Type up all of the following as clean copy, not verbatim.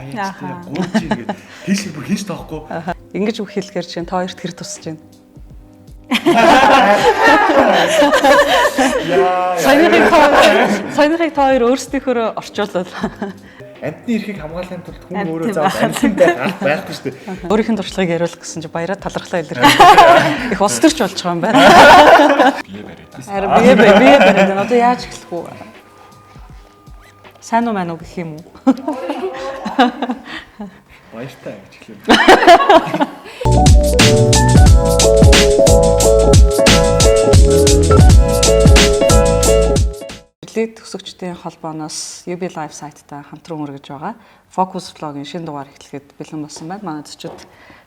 хаяачтай гууч игээд тийш бүр хийж тоохгүй. Ингэж үг хэлэхээр чинь та хоёрт хэр тусаж байна. Саяныхыг та хоёр өөрсдийнхөө орчуулвал Амьтны эрхийг хамгаалахын тулд хүн өөрөө заавал амьтан байхгүй шүү дээ. өөрийнх нь туршлагыг яриулах гэсэн чинь баяраа талархлаа илэрхийлэх. Их ус төрч болж байгаа юм байна. Бие бариад. Харин бие бариад одоо яаж эхлэх вэ? Сайн уу маань уу гэх юм уу? Баяртай гэж хэлээ. Төсөгчдийн холбооноос UB Live сайттай хамтран үргэж байгаа. Focus vlog-ийн шинэ дугаар эхлэхэд бэлэн болсон байна. Манай зочид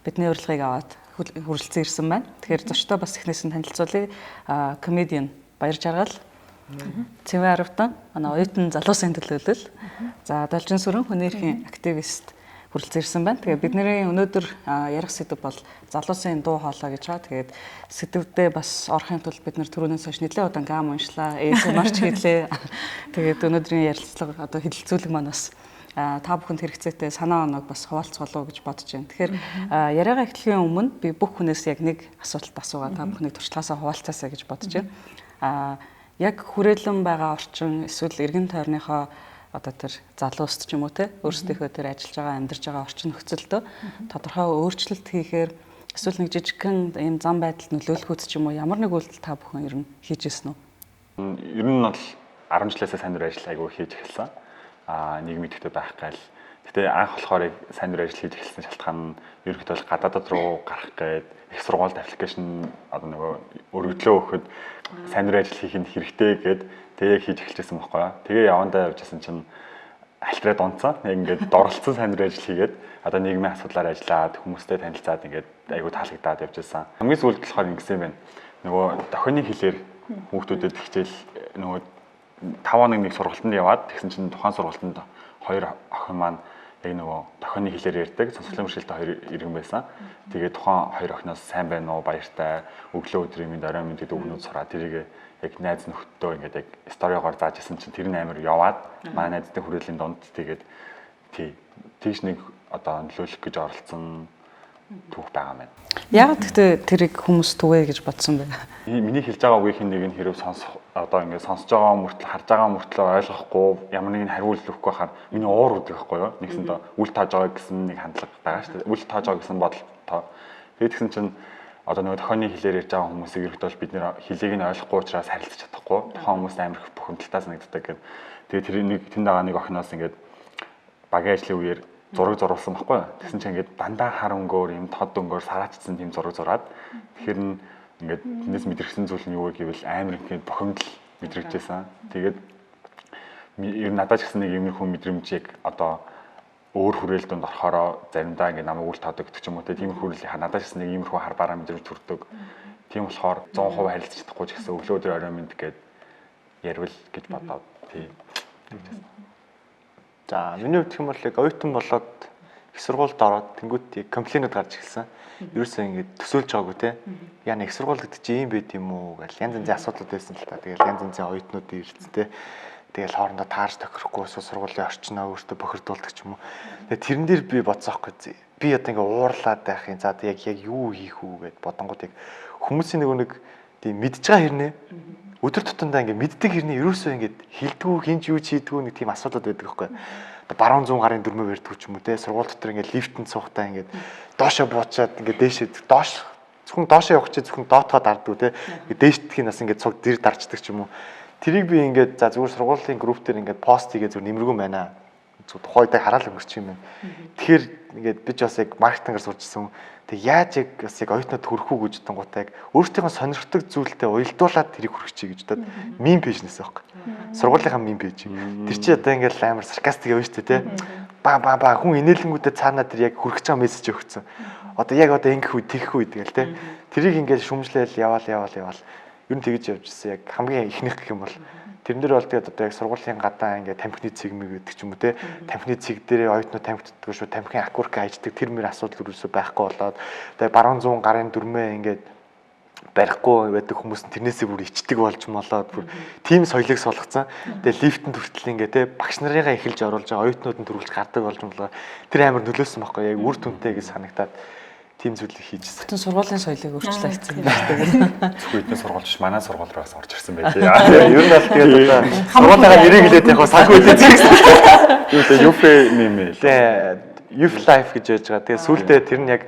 бидний урилгыг аваад хүрэлцэн ирсэн байна. Тэгэхээр зочдоо бас эхнээс нь танилцуулъя. Comedian Баяр Жаргал, Цэвэн Аравтан, манай оюутан залуусын төлөөлөл. За Должин Сүрэн хүний эрхийн активист хүрэлцэн ирсэн байна. Тэгээ бидний өнөөдөр ярих сэдв бол залуусын дуу хоолой гэж байгаа. Тэгээд сэдвдээ бас орохын тулд бид нар түрүүнээс хойш нэлээд удаан гам уншлаа. ASMR-ч хийлээ. Тэгээд өнөөдрийн ярилцлага одоо хэлэлцүүлэг маань бас та бүхэнд хэрэгцээтэй санаа оноог бас хуваалцголоо гэж бодож байна. Тэгэхээр яриагаа эхлэхийн өмнө би бүх хүнээс яг нэг асуулт асуугаа та бүхнийг туршлагаасаа хуваалцаасаа гэж бодож байна. Яг хүрээлэн байгаа орчин эсвэл эргэн тойрныхоо одоо тэр залууст ч юм уу те өөрсдийнхөө тэр ажиллаж байгаа амьдарч байгаа орчин нөхцөлдөө тодорхой өөрчлөлт хийхээр эсвэл нэг жижигхэн ийм зам байдалд нөлөөлөхөд ч юм уу ямар нэг үйлдэл та бүхэн ер нь хийж ирсэн үү? Ер нь бол 10 жилээс сайн дурын ажил айгүй хийж эхэлсэн. Нийгмийн төвтэй байх гал. Гэтэ анх болохоор сайн дурын ажил хийж эхэлсэн шалтгаан нь ерөнхийдөө бол гадаадд руу гарах гээд их сургуульд аппликейшн одоо нөгөө өргөдлөө өгөхөд сайн дурын ажил хийх нь хэрэгтэй гээд тэгээ хийж эхэлчихсэн байхгүй юу. Тэгээ явандаа явжсэн чинь альтраад онцсон. Яг ингээд дорлцсон сайн дурын ажил хийгээд одоо нийгмийн асуудлаар ажиллаад хүмүүстэй танилцаад ингээд айгүй таалагдаад явжсэн. Хамгийн сүүлд болохоор ингэсэн байна. Нөгөө дохионы хэлээр хүүхдүүдэд хичээл нөгөө 5 хоног нэг сургалтанд яваад тэгсэн чинь тухайн сургалтанд хоёр охин маань яг нөгөө дохионы хэлээр ярьдаг сонсголын бэрхшээлтэй хоёр иргэн байсан. Тэгээд тухайн хоёр охиноос сайн байна уу, баяртай, өглөө өдрийн мэнд, оройн мэнд гэдэг үгнүүд сураад тэрийг яг найз нөхдөдөө ингээд яг сториогоор зааж исэн чинь тэр нь амар яваад манай найзтай хүрээлэнд донд тэгээд тийш нэг одоо нөлөөлөх гэж оролцсон түүх байгаа юм байна. Яг гэхдээ тэрийг хүмүүс түвэ гэж бодсон байна. Миний хэлж байгаа үеийн нэг нь хэрэг одоо ингээд сонсож байгаа мөртлөө харж байгаа мөртлөө ойлгохгүй ямар нэгэн хариулт өгөхгүй хахаар миний уур үүдэг байхгүй юу? Нэгсэндээ үл тааж байгаа гэсэн нэг хандлага байгаа шүү дээ. Үл тааж байгаа гэсэн бодолтой. Тэгээд тэгсэн чинь одоо нөгөө дохионы хэлээр ярьж байгаа хүмүүсийг ерөөхдөө бид нэр хэлийг нь ойлгохгүй учраас харилцаж чадахгүй. Тухайн хүмүүс амар их бухимдалтай санагддаг гэдэг. Тэгээд тэр нэг тэнд байгаа нэг охиноос ингээд багийн ажлын үеэр зураг зурулсан байхгүй юу? Тэгсэн чинь ингээд дандаа хар өнгөөр юм тод өнгөөр сараачсан тийм зураг зураад тэгэхээр ингээд тэндээс мэдрэгсэн зүйл нь юу вэ гэвэл амар ингээд бухимдал мэдрэгдсэн. Тэгээд ер нь надад ч гэсэн нэг иймэрхүү мэдрэмжийг одоо өөр хүрээлтэнд орохороо заримдаа ингээд намайг үл таадаг гэдэг ч юм уу тийм хүрээлээ надад ч гэсэн нэг иймэрхүү хар бараа мэдрэмж төрдөг. Тийм болохоор 100% харилцаж чадахгүй ч гэсэн өглөө өдөр орой мэд гээд ярил гэж бодоод тийм. За миний хувьд юм бол яг оюутан болоод их сургуульд ороод тэнгуут комплейнүүд гарч ирсэн. Ерөөсөө ингэж төсөөлж байгаагүй те. Яа нэг их сургууль гэдэг чи юм байт юм уу гэж янз янзын асуудлууд байсан л та. Тэгэл янз янзын оюутнууд ирсэн те. Тэгэл хоорондоо таарч тохирохгүй сургуулийн орчноо өөртөө бохирдуулдаг ч юм уу. Тэгээ тэрэн дээр би бодсоохгүй. Би одоо ингэ уурлаад байх юм. За яг юу хийх үү гэд бодонгууд яг хүмүүсийн нэг тийм мэдж байгаа хэрнээ өдөр тутамдаа ингэ мэддэг хэрнээ ерөөсөө ингэ хилдэггүй хинч юу чийдэггүй нэг тийм асуудал байдаг байхгүй. Баруун зүүн гарын дүрмөө барьдаг ч юм уу те. Сургууль дотор ингэ лифтэнд суухтаа ингэ доошоо буучаад ингэ дээшээ доош зөвхөн доошоо явах чи зөвхөн доотоо дарддаг те. Дээшдхийн нас ингэ цуг дэр дарчдаг ч юм уу. Тэрийг би ингээд за зүгээр сургуулийн групп дээр ингээд пост хийгээ зүгээр нэмэргүй байна. Тухайд хараал өнгөрч юм байна. Тэгэхээр ингээд би ч бас яг маркетингээр сурчсан. Тэг яаж яг бас яг оюутнууд хүрэх үү гэж бодонгуудаа яг өөртөө сонирхдаг зүйлтэй уялдуулаад тэрийг хүргэчихье гэж бодоод мим пэйжнээс байхгүй. Сургуулийнхаа мим пэйж. Тэр чи одоо ингээд амар саркастик явна шүү дээ, тэ. Ба хүн инээлэнгүүтээ цаанаа тэр яг хүргэж байгаа мессеж өгсөн. Одоо яг одоо ингэх үе тэгэх үе тэгэл, тэ. Тэрийг ингээд шүмжлээл яваал. Ер нь тэгж явж ирсэн. Яг хамгийн ихнийх гэх юм бол тэрэн дээр бол тэгээд одоо яг сургуулийн гадаа ингээд тамхины цэгмэг гэдэг ч юм уу те. Тамхины цэг дээрээ оюутнууд тамхитдаг шүү. Тамхины акурка хайждаг тэр мөр асуудал юусэн байхгүй болоод тэгээд баруун зүүн гарын дүрмээ ингээд барихгүй байдаг хүмүүс нь тэрнээсээ бүр ичдэг болж молоод бүр тийм соёлыг солгоцсон. Тэгээ лифтэнд хүртэл ингээ те багш нарыгаа эхэлж оруулж байгаа оюутнууд нь төрүүлж гардаг болж молоо тэр амар нөлөөсөн байхгүй яг үр дүнтэй гэж санагтаад тийм зүйлийг хийжсэн. Бүтэн сургуулийн соёлыг өөрчлөсөн юм байна. Зөвхөн сургуульч манай сургууль руугаас орж ирсэн байлээ. Ер нь бол тэгээд одоо сургуулигаа нэрийг хэлээд яг санхүү хэлээд юу те UF нэмээ. тэгээ Youth Life гэж яаж байгаа. Тэгээ сүүлдээ тэр нь яг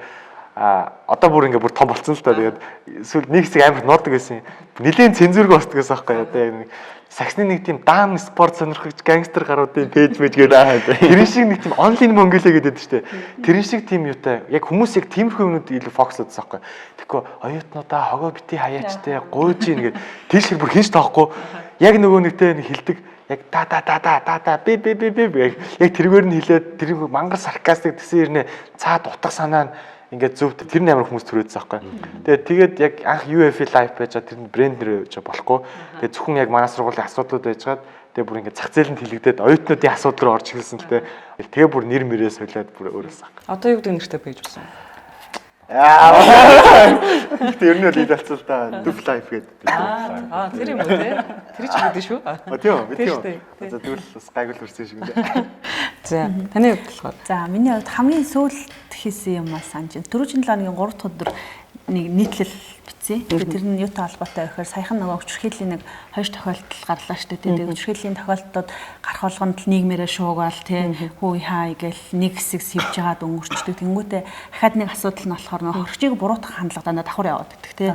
одоо бүр ингээ бүр том болцсон л та. Тэгээд сүүл нэг хэсэг амар нуудаг байсан. Нилийн цензург болдог гэсэн байхгүй одоо яг нэг саксны нэг тийм даам спорт сонирхогч гангстер гаруудын пэйж мэж гэдэг. Тэрэн шиг нэг тийм онлайн мөнгөлөө гэдэг шүү дээ. Тэрэн шиг тийм юутай яг хүмүүс яг тиймэрхүү юмнууд илүү фокуслодсон байхгүй. Тэгэхгүй оюутнуудаа хогоо бити хаяачтай гуйж ийн гэдэг. Тэр шиг бүр хинч тоохгүй. Яг нөгөө нэгтэй хилдэг яг та би яг тэргээр нь хилээд тэр мангар саркастик гэсэн ирнэ цаад утга санаа нь ингээд зөв тэр амар хүмүүс төрөөдсөн байхгүй. Тэгээд яг анх UF Life байж байгаа тэр брэнд нэр гэж болохгүй. Тэгээд зөвхөн яг манай сургуулийн асуудлууд байжгаад тэгээд бүр ингээд зах зээлэнд хилэгдээд оюутнуудын асуудал руу орж ирсэн л тэгээд бүр нэр мөрөө солиод бүр өөрөөс. Одоо юу гэдэг нэртэй пэйж болсон? Тэр нь л идэлцэл та Youth Life гэдэг. Тэр юм уу те? Тэр ч гэдэг шүү. Тийм үү. За тэгвэл бас гайгүй хүрсэн шиг үү. За таны хувьд болохоор. За миний хувьд хамгийн сүүлд хийсэн юм аа санаж байна. 4 7 өдрийн 3 дахь өдөр нэг нийтлэл бичсэн. Тэгээд тэр нь юутай холбоотой байхээр саяхан нөгөө хүчирхийллийн нэг хоёр тохиолдол гарлаа шүү дээ. Тэгээд хүчирхийллийн тохиолдолд гарах болгонд л нийгмээрээ шуугаал тий хүү хаа гээл нэг хэсэг сивж жагаад өнгөрчдөг. Тэнгүүтээ дахиад нэг асуудал нь болохоор нөгөө хоригчийг буруутгах хандлага дандаа давхар яваад байдаг тий.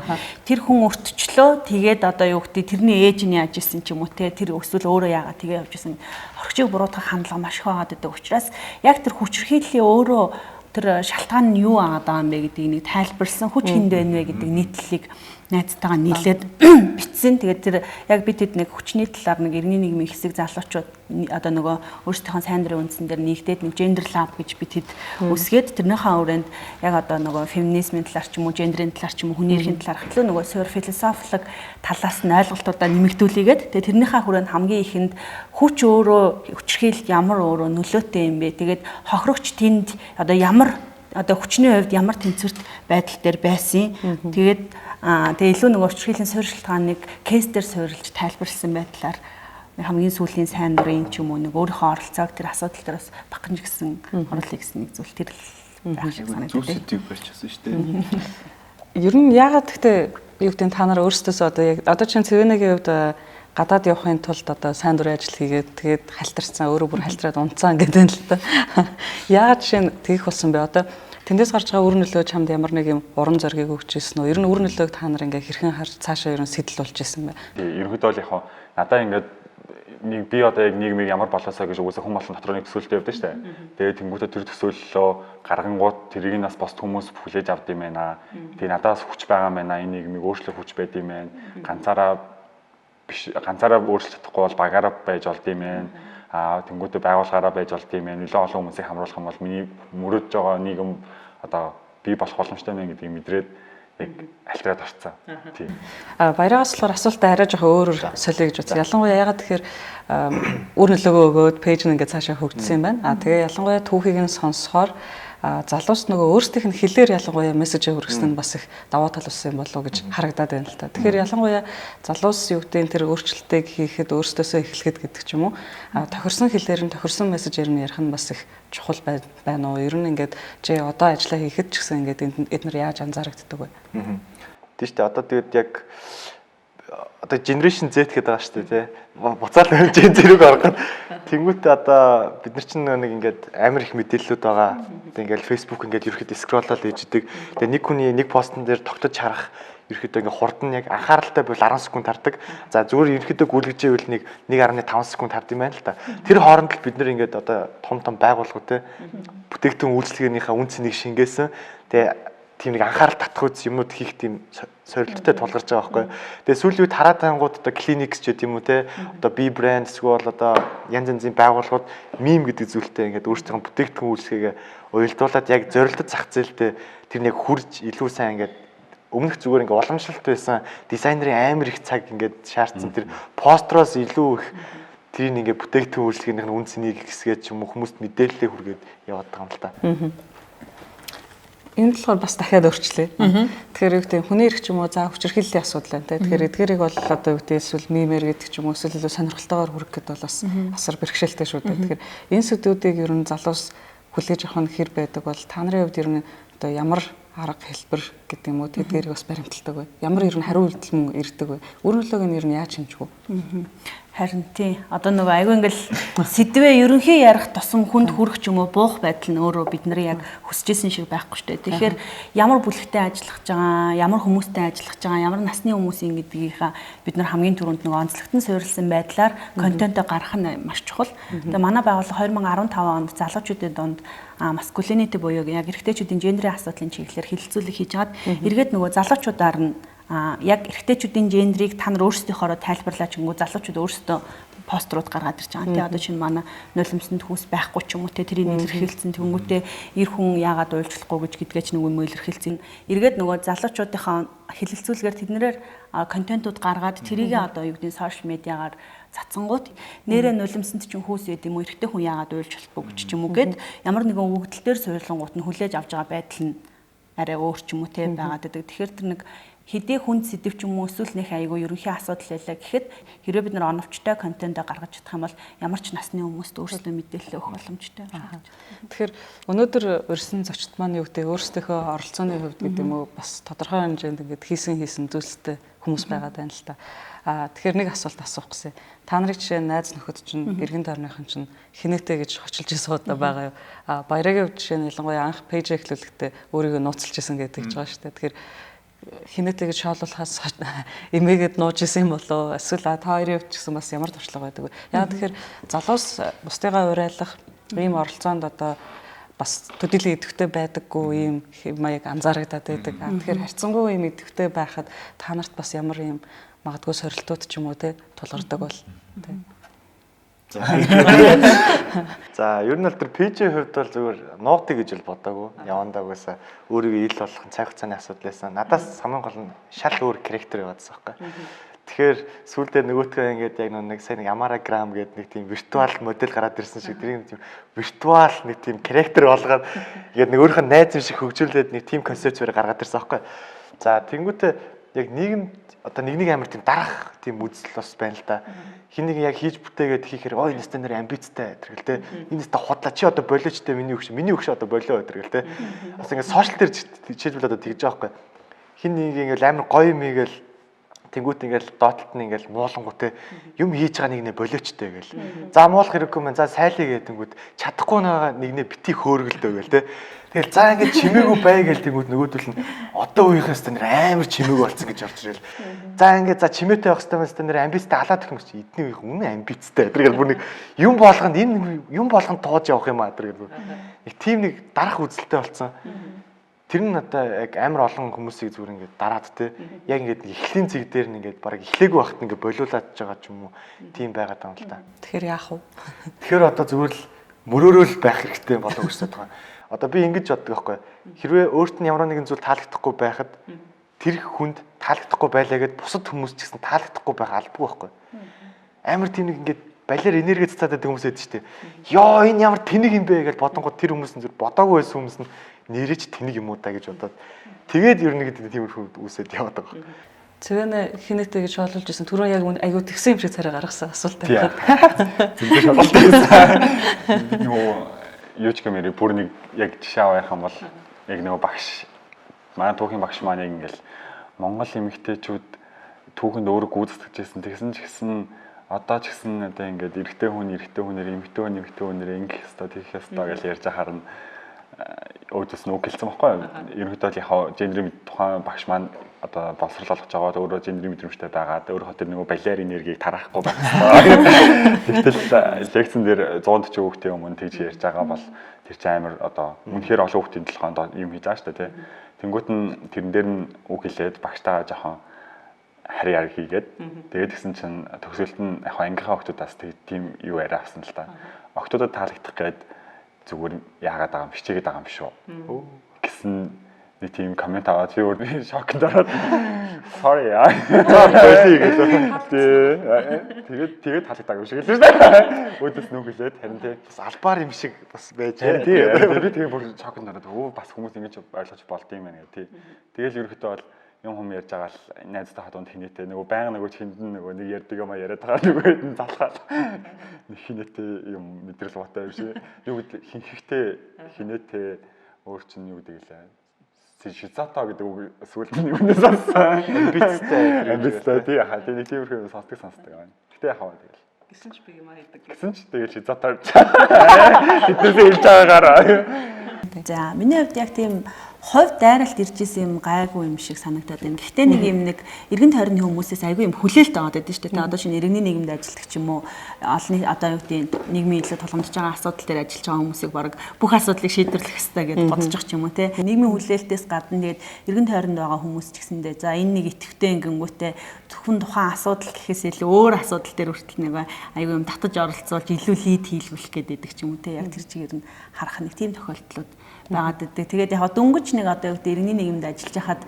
Тэр хүн өртчлөө тэгээд одоо юу гэдэг тэрний ээж нь яаж исэн ч юм уу тий тэр өсвөл өөрөө яагаад тэгээ явж исэн хоригчийг буруутгах хандлага маш их байгаад байдаг учраас яг тэр хүчирхийллийн өөрөө тэр шалтгаан нь юу агаад байгаа юм бэ гэдгийг нэг тайлбарлсан хүч хинд байна вэ гэдэг нийтлэлийг найзтайгаа нийлээд бичсэн. Тэгээд тэр яг бид хэд нэг хүчний талаар нэг иргэний нийгмийн хэсэг залуучууд одоо нөгөө өөрсдийнхөө сайн дурын үндсэн дээр нэгдээд нэг gender lab гэж бид хэд үсгээд тэрнийхээ өрөөнд яг одоо нөгөө феминизмын талаар ч юм уу, гендерийн талаар ч юм уу, хүний эрхийн талаар хөтлөө нөгөө суур философик талаас нь ойлголтуудаа нэмэгдүүлээгээд тэгээд тэрнийхээ хүрээнд хамгийн ихэнд хүч өөрөө хүчрхийлэлт ямар өөрөө нөлөөтэй юм бэ? Тэгээд хохирогч тэнд одоо ямар одоо хүчний хувьд ямар тэнцвэрт байдал дээр байсан. Тэгээд тэгээ илүү нөгөө хүчрхийллийн суурь шалтгааныг кейс дээр суурилж тайлбарлсан байдлаар хамгийн сүүлийн сайн дурын ч юм уу нэг өөрийнхөө оролцоог тэр асуудал дээр бас багж гисэн оруулъя гэсэн нэг зүйл тэр байх шиг санагдав. Зүг сэдв барьчихсан шүү дээ. Ер нь яагаад гэхдээ юу гэдэг та нар өөрсдөөсөө одоо яг одоо чинь ЦВН-ийн хувьд гадаад явахын тулд одоо сайн дурын ажил хийгээд тэгээд халтарсан өөрөө бүр халтараад унтцсан гэдэг нь л та. Яагаад жишээ нь тэгэх болсон бэ? Одоо тэндээс гарч байгаа үр нөлөө чамд ямар нэг юм уран зориг өгч ирсэн үү? Ер нь үр нөлөөг та нар ингээ хэрхэн харж цаашаа ер нь сэтэл болж ирсэн бэ? Ерөнхийдөө бол яг надаа ингээд нэг би одоо яг нийгмийг ямар болоосоо гэж үгүйсээ хүн болгон дотор нэг төсөөлтөй явдаг шүү дээ. Тэгээд тэнгуүтээ тэр төсөөллөө гаргангууд тэрийг нас босд хүмүүс хүлээж авд юм байна. Тэгээд надаас хүч байгаа юм байна. Энэ нийгмийг өөрчлөх хүч байд юм байна. Ганцаараа өөрчлөх чадахгүй бол багаараа байж болд юм байна. Тэнгуүтээ байгууллагаараа байж болд юм байна. Нөлөө олон хүмүүсийг хамруулах юм бол миний мөрөдөж байгаа нийгэм одоо бий болох боломжтой байна гэдгийг мэдрээд яг альтраад орцсон. Тийм. Баяраагаас болохоор асуултаа арай жоохон өөрөөр солиё гэж үзье. Ялангуяа ягаад тэгэхээр үр нөлөөгөө өгөөд пэйж нь ингээд цаашаа хөгжсөн юм байна. Тэгээ ялангуяа түүхийг нь сонсохоор залуус нөгөө өөрсдийнх нь хэлээр ялангуяа мессежээ хүргэсэн нь бас их даваа тал болсон юм болов уу гэж харагдаад байна л та. Тэгэхээр ялангуяа залуус юу гэдэг тэр өөрчлөлтийг хийхэд өөрсдөөсөө эхлэхэд гэдэг ч юм уу тохирсон хэлээр нь тохирсон мессежээр нь ярих нь бас их чухал байна уу? Ер нь ингээд чи одоо ажиллаа хийхэд ч гэсэн ингээд эднэр яаж анзаарэгддэг вэ? Тийм шүү дээ. Одоо тэгээд яг одоо generation Z гэдэг байгаа шүү дээ тий. Буцаал Gen Z рүү ороход тэнгуүтээ одоо бид нар чинь нэг ингээд амар их мэдээллүүд байгаа. Ингээд Facebook ингээд ерөөхдөө скроллол хийж идэг. Тэгээ нэг хүний нэг постн дээр тогтож харах ерөөхдөө ингээд хурдан яг анхааралтай бол 10 секунд хардаг. За зүгээр ерөөхдөө гүйлгэжээвэл нэг 1.5 секунд хард юм байна л та. Тэр хооронд л бид нар ингээд одоо том байгууллагууд те бүтээгдэхүүн үйлчлэгээнийхээ үн цэнийг шингээсэн. Тэгээ тийм нэг анхаарал татах үз юмнууд хийх тийм сорилттой тулгарч байгаа байхгүй. Тэгээ сүүлийн үед хараад тангууд одоо клиникс ч гэдэм үү те одоо би брэнд эсвэл одоо янз янзын байгууллагууд мим гэдэг зүйлтэй ингээд өөрсдийн бүтээгдэхүүн үйлчлэгээ уялдуулаад яг зорилттой зах зээлтэй тэр нэг хурж илүү сайн ингээд өмнөх зүгээр ингээд уламжлалт байсан дизайнерын амар их цаг ингээд шаардсан тэр построос илүү их тэр ингээд бүтээгдэхүүн үйлчлэгээнийх нь үн цэнийг ихсгээд ч юм уу хүмүүст мэдээлэлээ хүргээд яваад байгаа юм л та. Энэ болохоор бас дахиад өөрчлөө. Тэгэхээр юу гэдэг хүний эрх ч юм уу за хүчирхийллийн асуудал байна те. Тэгэхээр эдгээрийг бол одоо юу гэдэг эсвэл мемэр гэдэг ч юм уу эсвэл илүү сонирхолтойгоор хүргэх гэдэг бол бас асар бэрхшээлтэй шүү дээ. Тэгэхээр энэ сэдвүүдийг ер нь залуус хүлээж авах нь хэр байдаг бол та нарын хувьд ер нь одоо ямар арга хэлбэр гэдэг юм уу тэдгээрийг бас баримталдаг бай. Ямар ер нь хариу үйлдэл мөн ирдэг бай. Өөрөлдөөг нь ер нь яаж хэмжих вэ? Харин тий. Одоо нөгөө айгүй ингээл сэдвээ ерөнхий ярих тусам хүнд хүрэх ч юм уу буух байдал нь өөрөө бидний яг хүсэжсэн шиг байхгүй шүү дээ. Тэгэхээр ямар бүлэгтэй ажиллах гэж байгаа, ямар хүмүүстэй ажиллах гэж байгаа, ямар насны хүмүүсийн гэдгийнхаа бид нар хамгийн түрүүнд нөгөө онцлогтон суурилсан байдлаар контентоо гаргах нь маш чухал. Тэгээ манай байгууллага 2015 онд залуучуудын донд маскулинити буюу яг эрэгтэйчүүдийн гендерийн асуудлын чиглэлээр хилцүүлэг хийж хагаад эргээд нөгөө залуучуудаар нь яг эрэгтэйчүүдийн гендрийг та нар өөрсдийнхоороо тайлбарлаач гингүү залуучууд өөрсдөө пострууд гаргаад ирж байгаа. Тэгээ одоо чинь манай нулимсэнд хүүс байхгүй ч юм уу те тэрийг илэрхийлсэн тэнгүүтээ эр хүн яагаад уйлжлахгүй гэж гэдгээ ч нөгөө илэрхийлсэн. Эргээд нөгөө залуучуудынхаа хэлэлцүүлгээр тэднэрээр контентууд гаргаад тэрийг одоо юу гэдэг нь сошиал медиагаар цацсангууд нэрээ нулимсэнд чинь хүүс яд юм уу эрэгтэй хүн яагаад уйлж болохгүй гэж ч юм уу гэд ямар нэгэн өгөгдөл дээр суйрлангууд нь хүлээж авч байгаа байдал нь арай өөр ч юм уу те байгаад байдаг. Тэгэхээр тэр нэг хэдий хүнд сэдв ч юм уу эсвэл нөх айгүй ерөнхий асуудал байлаа гэхэд хэрвээ бид нар оновчтой контентоо гаргаж чадах юм бол ямар ч насны хүмүүст өөрсдөө мэдээлэл өгөх боломжтой байна. Тэгэхээр өнөөдөр урьсан зочд маань юу гэдэг өөрсдийнхөө оролцооны хувьд гэдэг юм уу бас тодорхой хэмжээнд ингээд хийсэн зүйлстэй хүмүүс байгаад байна л та. Тэгэхээр нэг асуулт асуух гэсэн. Та нарын жишээ найз нөхөд чинь эргэн тойрныхан чинь хинэтэ гэж хочилж ирсэн удаа байгаа юу? Баярагийн хувьд жишээ нь ялангуяа анх пэйж эхлүүлэхдээ өөрийгөө нууцлж ирсэн гэдэг ч байгаа шүү дээ. Тэгэхээр хинэтэ гэж шоолуулахаас эмээгээд нууж исэн юм болоо эсвэл та хоёрын хувьд ч гэсэн бас ямар туршлага байдаг вэ? Яа тэгэхээр залуус бусдыгаа урайлах ийм оролцоонд одоо бас төдийлөн идэвхтэй байдаггүй ийм маяг анзаарагдаад байдаг. Тэгэхээр харьцангуй ийм идэвхтэй байхад та нарт бас ямар ийм магадгүй сорилтууд ч юм уу те тулгардаг бол те. За ер нь бол тэр пэйжийн хувьд бол зүгээр нуугтыг гэж бол бодоагүй. Явандаагүйсаа өөрийгөө ил болгох цаг хугацааны асуудлаасаа надаас хамгийн гол нь шал өөр характер байгаадсан байхгүй. Тэгэхээр сүүлдээ нөгөөтгөө ингээд яг нэг сайн нэг Амараграм гэдэг нэг тийм виртуал модель гараад ирсэн шиг тэр тийм виртуал нэг тийм характер болгоод ингээд нэг өөрийнх нь найз шиг хөгжүүлээд нэг тийм концепт гаргаад ирсэн байхгүй. За тэнгуүтээ яг нийгэм одоо нэг амар тийм дарах тийм үзэл бас байна л да. Хин нэг яг хийж бүтээгээд хийхээр ой энэ стандартын амбицтай тэргэл те. Энэ ста худлаа чи одоо болоочтой миний өгш одоо болоо тэргэл те. Бас ингээд сошиал дээр жишээлбэл одоо тэгж байгаа байхгүй. Хин нэг ингээд амар гоё юм ийгээл тэнгуут ингээл доотлолт нь ингээл муулангуу те юм хийж байгаа нэг нэ болоочтой гэл. За муулах хэрэггүй мэн за сайлыг гэдэнгүүт чадахгүй байгаа нэг нэ бити хөөргөлдөө гэл те. Тэгэл за ингээд чимээгүй бай гэл тэнгуут нөгөөдөл нь одоо үеийнхээс тань амар чимээгүй болсон гэж орж ирэл. За ингээд за чимээтэй байх хэвээр тань амбицтай алаад их юм чи эдний үеийнх үнэн амбицтай. Тэгэл бүр нэг юм болгонд энэ юм болгонд тоож явах юм аа тэгэл. Нэг тийм нэг дарах үзэлтэй болсон. Тэр нь одоо яг амар олон хүмүүсийг зүгээр ингээд дараад те яг ингээд эхлийн зэг дээр нь ингээд бараг эхлээгүй байхад ингээд болиулаад байгаа ч юм уу тийм байгаад байгаа юм л та. Тэгэхээр яах вэ? Тэгэхээр одоо зүгээр л мөрөөрөөл байх хэрэгтэй болов гэж боддог. Одоо би ингэж боддог байхгүй. Хэрвээ өөрт нь ямар нэгэн зүйл таалагдахгүй байхад тэр хүнд таалагдахгүй байлаа гэд бусад хүмүүс ч гэсэн таалагдахгүй байх албагүй байхгүй. Амар тийм нэг ингээд балиар энерги цацаад байдаг хүмүүс байдаг шүү дээ. Йоо энэ ямар тэнэг юм бэ гэж бодонгод тэр хүмүүс нь зүр бодоогүй байсан хүмүүс нь нэрэж тэнэг юм уу та гэж бодоод тэгээд ер нь гэдэг тиймэрхүү үсэд яваад байгаа. Цэвэнэ хинэтэ гэж шоолуулж ирсэн. Түрүү яг айгуу тэгсэн юм шиг царай гаргасан асуулт байна. Зинтэй шоололт гэсэн. Юу ч гэмээр бүр нэг яг жишээ авах юм бол яг нэг багш манай түүхийн багш маань яг ингээл Монгол эмэгтэйчүүд түүхэнд өөрөө гүйцэтгэжсэн. Тэгсэн ч гэсэн одоо ч гэсэн одоо ингээд эрэгтэй хүнээр эмэгтэй хүнээр ингэх ёстой тэгэх ёстой гэж ярьж ахаар нь өөдөөс нь үг хэлсэн байхгүй юу? Ерөнхийдөө яг гендерийн тухайн багш маань одоо боловсрол олгож байгаа өөрөө гендерийн мэдрэмжтэй байгаад өөрөө тэр нэг балиар энергийг тараахгүй байна. Тэгтэл лекцэн дээр 140 хүүхдийн өмнө тэгж ярьж байгаа бол тэр чинь амар одоо үнэхээр олон хүүхдийн толгойд юм хийж байгаа шүү дээ тий. Тэнгүүт нь тэрэн дээр нь үг хэлээд багштайгаа жоохон хари яар хийгээд тэгээд гисэн чинь төгсөлт нь яг ангийнхаа хүүхдүүдээс тийм юу яриа авсан л та. Октодод таалагдах гээд зүгээр яагаад байгаа юм хичээгээд байгаа юм шүү. Гэсэн нэг тийм коммент аваад би өөр шокнд ороод sorry яа. Тэгээд таалагдаагүй шиг л шүү дээ. Өөдөөс нүг хэлээд харин тий бас албаар юм шиг бас байж тий тэгээд бүр шокнд ороод өө бас хүмүүс ингэж ойлгож болд юм байна гэх тий. Тэгэл ерөөхдөө бол юм ярьж байгаа л найзтай хатунд хинээтэй нөгөө байнга нөгөө хиндэн нөгөө нэг ярьдаг юм яриад байгаа нөгөө хэд залхаад нэг хинээтэй юм мэдрэл ботой юм шиг юу гэдэг хинхэгтэй хинээтэй өөр чинь юу гэдэг лээ шизото гэдэг үг сүүлд нэг үнээс авсан амбицтай тий хаа тий нэг тиймэрхүү сонсдог байна. Гэтэ яхаа тэгэл Гэсэн ч би юм хийдэг. гэсэн ч тэгэл шизотоор хэднээс хэлж байгаагаараа. За миний хувьд яг тийм хувь дайралт ирж исэн юм гайгүй юм шиг санагдаад байна. Гэхдээ нэг юм нэг эргэн тойрны хүмүүсээс айгүй юм хүлээлт аваад байдаг шүү дээ. Одоо шинэ иргэний нийгэмд ажилладаг ч юм уу олонний одоо юу гэдэг нийгмийн илүү тулгамдж байгаа асуудал дээр ажиллаж байгаа хүмүүсийг баг бүх асуудлыг шийдвэрлэх хэрэгтэй гэж бодож байгаа ч юм уу те. Нийгмийн хүлээлтээс гадна тэгээд эргэн тойронд байгаа хүмүүс ч гэсэндээ за энэ нэг итгэвтэй ингэнгүүтээ зөвхөн тухайн асуудал гэхээс илүү өөр асуудал дээр хүртэл нэг айгүй юм татаж оролцуулж илүү лид хийлгүүлэх гэдэг ч юм уу те. Яг тэр чигээр нь харах нэг тийм тохиолдлууд байгаад байдаг. Тэгээд яг дөнгөж нэг одоо юу гэдэг иргэний нийгэмд ажиллаж хахад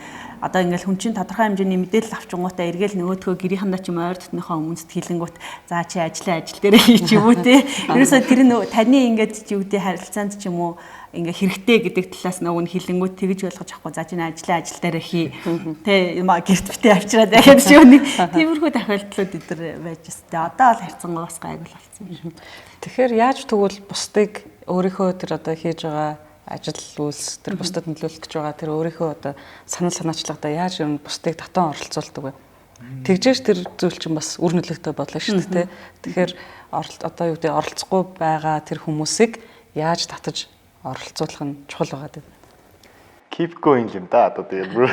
одоо ингээл хүн чинь тодорхой хэмжээний мэдээлэл авчингуудаа эргээл нөгөөдхөө гэрийнхандаа ч юм ойр дотныхоо хүмүүст хэлэнгүүт за чи ажил дээрээ хий ч юм уу те. Ерөөсөө тэр таны ингээд чи юу гэдэг харилцаанд ч юм уу ингээ хэрэгтэй гэдэг талаас нөгөө хэлэнгүүт тэгж ойлгож авахгүй за чи ажил дээрээ хий те юм гэрт битээ авчираад яг ч юм нэг тиймэрхүү тохиолдлууд өдр байж өстэй. Одоо бол харьцангуй бас гайгүй болсон юм. Тэгэхээр яаж тэгвэл бусдыг өөрийнхөө тэр одоо хийж байгаа ажил үйлс тэр бусдад нөлөөлөх гэж байгаа тэр өөрийнхөө одоо санал санаачлагуудаа яаж юм бусдыг татан оролцуулдаг вэ? Тэгжээж тэр зүйл чинь бас үр нөлөөтэй бодлоо шүү дээ. Тэгэхээр одоо юу гэдэг оролцохгүй байгаа тэр хүмүүсийг яаж татаж оролцуулах нь чухал байгаа гэдэг. Keep going юм да одоо тэгээд бүр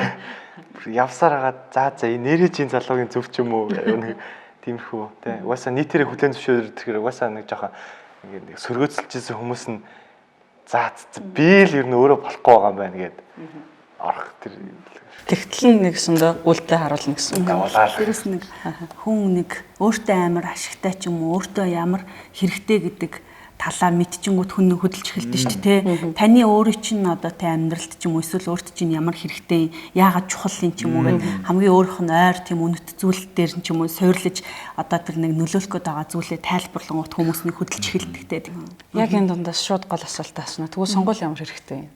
явсаар хагаад за энэ нэрээ чинь залуугийн зөв ч юм уу нэг тиймэрхүү тий. Угаасаа нийтээрээ хүлэн зөвшөөрөх тэгэхээр угаасаа нэг жоохон ингээд сөргөөцөлжсэн хүмүүс нь за би л ер нь өөрөө болохгүй байгаа юм байна гэд орох тэр тэгтэл нэгсэндээ үлдээ харуулна гэсэн үг. Тэрээс нэг хүн нэг өөртөө амар ашигтай ч юм уу өөртөө ямар хэрэгтэй гэдэг талаа мэдчихэнгүүт хүн хөдөлж эхэлдэг шүү дээ. Таны өөрийн чинь одоо тэ амьдралд ч юм уу эсвэл өөрт чинь ямар хэрэгтэй яагаад чухал юм ч юм уу гэдэг хамгийн өөрийнх нь ойр тийм үнэт зүйл дээр ч юм уу суйрлаж одоо тэр нэг нөлөөлөх гээд байгаа зүйлээ тайлбарлангууд хүмүүс нэг хөдөлж эхэлдэг те. Яг энэ дундаас шууд гол асуулт асууна. Тэгвэл сонгуул ямар хэрэгтэй юм?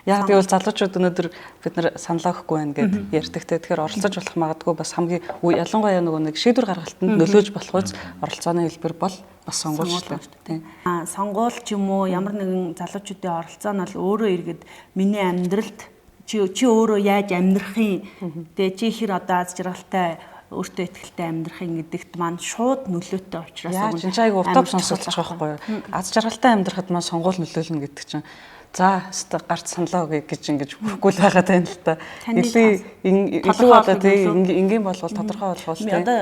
Яг тэгвэл залуучууд өнөөдөр бид нар саналаа өгөхгүй байна гэд ярьдаг те. Тэгэхээр оролцож болох магадгүй бас хамгийн ялангуяа нөгөө нэг шийдвэр гаргалтанд нөлөөж болохоос оролцооны хэлбэр бол бас сонгуул шүү дээ. Сонгуул ч юм уу ямар нэгэн залуучуудын оролцоо нь бол өөрөө иргэд миний амьдралд чи өөрөө яаж амьдрахын тэгээ чи хэр одоо аз жаргалтай өөртөө ихтэй амьдрахын гэдэгт маань шууд нөлөөтэй учраас яаж энэ айгу утап сонсогдож байгаа байхгүй юу? Аз жаргалтай амьдрахад маань сонгуул нөлөөлнө гэдэг чинь за хэвээ гарц саналаа өгье гэж ингэж хүрхгүй л байгаа тань л та. Илүү одоо тийм энгийн болгол тодорхой болгол тийм. Одоо